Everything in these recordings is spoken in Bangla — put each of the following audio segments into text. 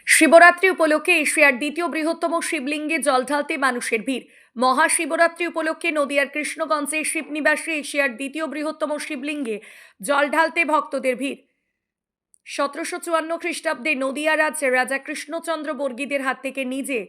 শিবরাত্রি উপলক্ষে এশিয়ার দ্বিতীয় বৃহত্তম শিবলিঙ্গে জল ঢালতে মানুষের ভিড়। মহাশিবরাত্রি উপলক্ষে নদিয়ার কৃষ্ণগঞ্জে শিবনিবাসে এশিয়ার দ্বিতীয় বৃহত্তম শিবলিঙ্গে জল ঢালতে ভক্তদের ভিড়। 1754 খ্রিস্টাব্দে নদিয়া রাজ্যের রাজা কৃষ্ণচন্দ্র বর্গীদের হাত থেকে নিজে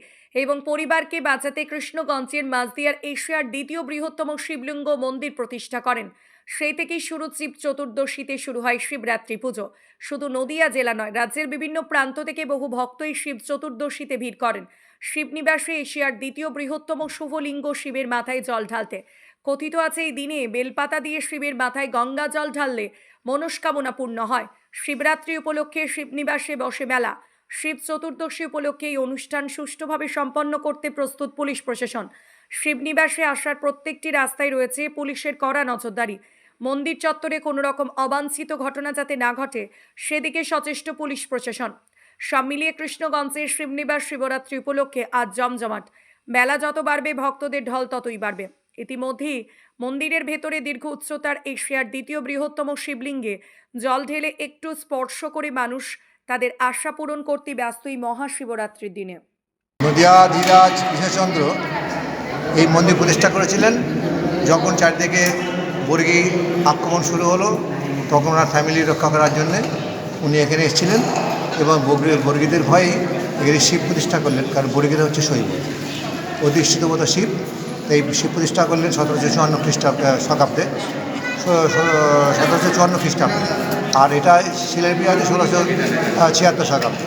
এবং পরিবারকে বাঁচাতে কৃষ্ণগঞ্জের মাঝদিয়ার এশিয়ার দ্বিতীয় বৃহত্তম শিবলিঙ্গ মন্দির প্রতিষ্ঠা করেন। সেই থেকেই শুরু শিব চতুর্দশীতে শুরু হয় শিবরাত্রি পুজো। শুধু নদিয়া জেলা নয়, রাজ্যের বিভিন্ন প্রান্ত থেকে বহু ভক্ত এই শিব চতুর্দশীতে ভিড় করেন শিবনিবাসে এশিয়ার দ্বিতীয় বৃহত্তম শুভলিঙ্গ শিবের মাথায় জল ঢালতে। কথিত আছে এই দিনে বেলপাতা দিয়ে শিবের মাথায় গঙ্গা জল ঢাললে মনস্কামনা পূর্ণ হয়। শিবরাত্রি উপলক্ষে শিবনিবাসে বসে মেলা। শিব চতুর্দশী উপলক্ষে এই অনুষ্ঠান সুষ্ঠুভাবে সম্পন্ন করতে প্রস্তুত পুলিশ প্রশাসন। শিবনিবাসে আসার প্রত্যেকটি রাস্তায় রয়েছে পুলিশের কড়া নজরদারি। মন্দির চত্বরে কোনো রকম অবাঞ্ছিত ঘটনা যাতে না ঘটে সেদিকে সচেষ্ট পুলিশ প্রশাসন। সব মিলিয়ে কৃষ্ণগঞ্জের শিবনিবাস শিবরাত্রি উপলক্ষে আজ জমজমাট। মেলা যত বাড়বে ভক্তদের ঢল ততই বাড়বে। ইতিমধ্যেই মন্দিরের ভেতরে দীর্ঘ উচ্চতার এশিয়ার দ্বিতীয় বৃহত্তম শিবলিঙ্গে জল ঢেলে একটু স্পর্শ করে মানুষ তাদের আশা পূরণ করতে ব্যস্ত এই মহাশিবরাত্রির দিনে। নদিয়াধিরাজ কৃষ্ণচন্দ্র এই মন্দির প্রতিষ্ঠা করেছিলেন। যখন চারদিকে বর্গী আক্রমণ শুরু হলো তখন ওনার ফ্যামিলি রক্ষা করার জন্যে উনি এখানে এসেছিলেন এবং বর্গীদের ভয়ে এখানে শিব প্রতিষ্ঠা করলেন। কারণ বর্গীরা হচ্ছে শৈব, অধিষ্ঠিতবত শিব। এই শিব প্রতিষ্ঠা করলেন 1754 শতাব্দে, 1754 খ্রিস্টাব্দে। আর এটা শিলালিপিতে 1676 শতাব্দে।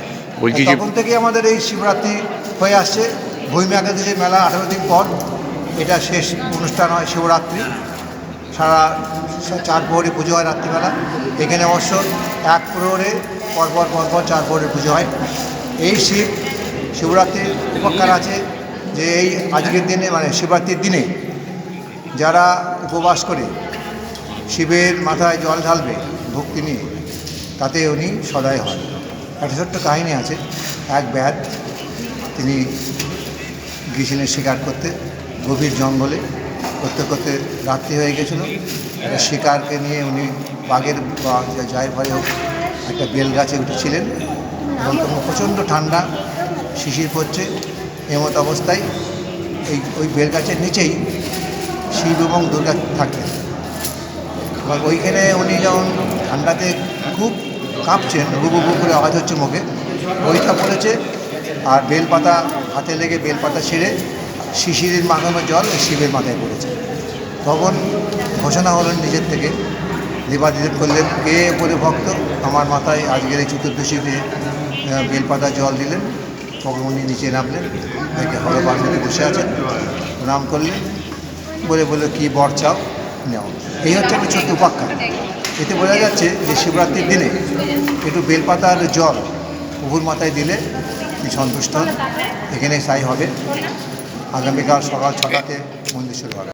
তখন থেকে আমাদের এই শিবরাত্রি হয়ে আসছে। ভূমি একাদশীর মেলা 18 দিন পর এটা শেষ অনুষ্ঠান হয় শিবরাত্রি। সারা 4 প্রহরী পুজো হয় রাত্রিবেলা। এখানে অবশ্য 1 প্রহরে পরপর 4 প্রহরের পুজো হয়। এই শিবরাত্রির উপকার আছে যে এই আজকের দিনে মানে শিবরাত্রির দিনে যারা উপবাস করে শিবের মাথায় জল ঢালবে ভক্তি নিয়ে, তাতে উনি সদয় হন। একটা ছোট্ট কাহিনী আছে। এক ব্যাদ তিনি গিয়েছিলেন শিকার করতে গভীর জঙ্গলে। করতে করতে রাত্রি হয়ে গেছিলো। একটা শিকারকে নিয়ে উনি বাঘের বা যাই ভয়ে হোক একটা বেল গাছে উঠেছিলেন এবং তখন প্রচণ্ড ঠান্ডা, শিশির পড়ছে। এমত অবস্থায় ওই বেল গাছের নিচেই শিব এবং দুর্গা থাকতেন। এবং ওইখানে উনি যখন ঠান্ডাতে খুব কাঁপছেন, বুবু করে আওয়াজ হচ্ছে মুখে, ওইটা পড়েছে আর বেলপাতা হাতে লেগে বেলপাতা ছেড়ে শিশিরের মাখানো জল শিবের মাথায় পড়েছে। তখন ঘোষণা হলেন নিজের থেকে, দেবাদিদেব করলেন, কে পরে ভক্ত আমার মাথায় আজকের এই চতুর্দশীতে বেলপাতা জল দিলেন। তখন উনি নিচে নামলেন, দেখে হরবান্ধবী বসে আছেন, প্রণাম করলেন, বলে কী বর চাও নেও। এই হচ্ছে একটা ছোট্ট উপাখ্যান। এতে বোঝা যাচ্ছে যে শিবরাত্রির দিনে একটু বেলপাতার জল প্রভুর মাথায় দিলে সন্তুষ্ট হন। এখানে তাই হবে। আগামীকাল সকাল 6টাতে মন্দির শুরু হবে।